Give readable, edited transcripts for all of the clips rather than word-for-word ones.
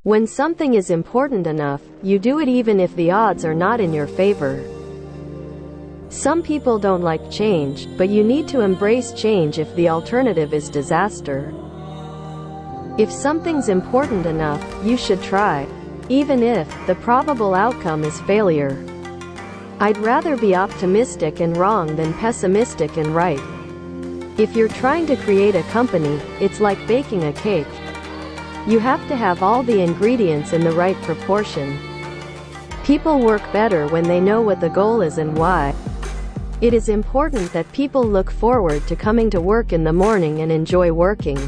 When something is important enough, you do it even if the odds are not in your favor. Some people don't like change, but you need to embrace change if the alternative is disaster. If something's important enough, you should try, even if the probable outcome is failure. I'd rather be optimistic and wrong than pessimistic and right. If you're trying to create a company, it's like baking a cake. You have to have all the ingredients in the right proportion. People work better when they know what the goal is and why. It is important that people look forward to coming to work in the morning and enjoy working.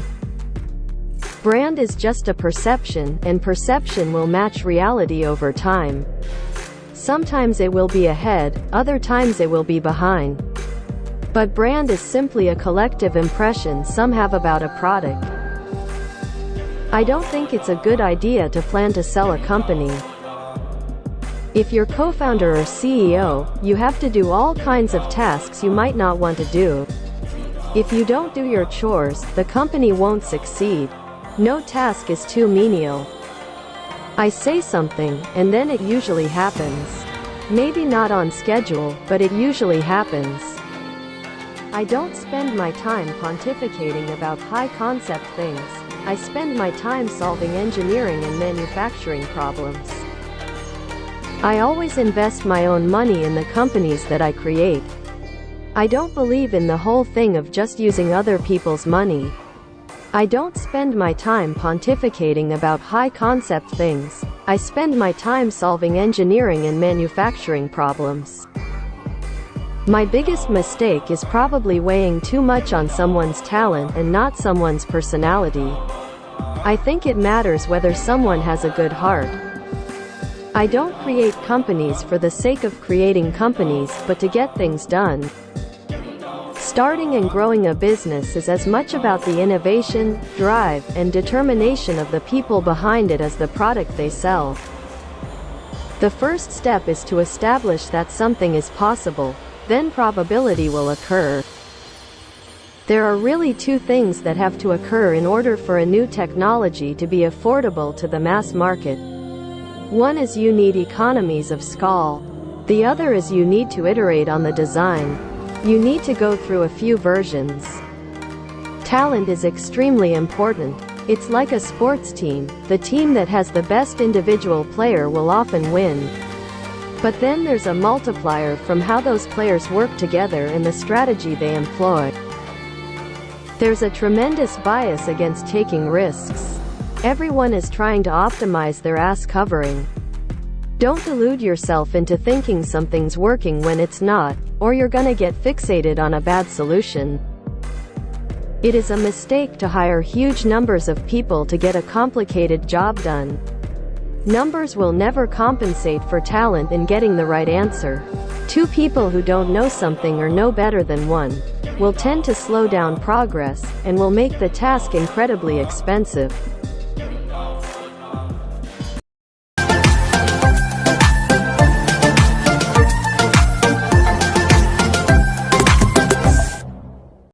Brand is just a perception, and perception will match reality over time. Sometimes it will be ahead, other times it will be behind. But brand is simply a collective impression some have about a product. I don't think it's a good idea to plan to sell a company. If you're co-founder or CEO, you have to do all kinds of tasks you might not want to do. If you don't do your chores, the company won't succeed. No task is too menial. I say something, and then it usually happens. Maybe not on schedule, but it usually happens. I don't spend my time pontificating about high-concept things. I spend my time solving engineering and manufacturing problems. I always invest my own money in the companies that I create. I don't believe in the whole thing of just using other people's money. I don't spend my time pontificating about high-concept things. I spend my time solving engineering and manufacturing problems. My biggest mistake is probably weighing too much on someone's talent and not someone's personality. I think it matters whether someone has a good heart. I don't create companies for the sake of creating companies, but to get things done. Starting and growing a business is as much about the innovation, drive, and determination of the people behind it as the product they sell. The first step is to establish that something is possible, then probability will occur. There are really two things that have to occur in order for a new technology to be affordable to the mass market. One is you need economies of scale. The other is you need to iterate on the design. You need to go through a few versions. Talent is extremely important. It's like a sports team. The team that has the best individual player will often win. But then there's a multiplier from how those players work together and the strategy they employ. There's a tremendous bias against taking risks. Everyone is trying to optimize their ass covering. Don't delude yourself into thinking something's working when it's not, or you're gonna get fixated on a bad solution. It is a mistake to hire huge numbers of people to get a complicated job done. Numbers will never compensate for talent in getting the right answer. Two people who don't know something or know better than one will tend to slow down progress, and will make the task incredibly expensive.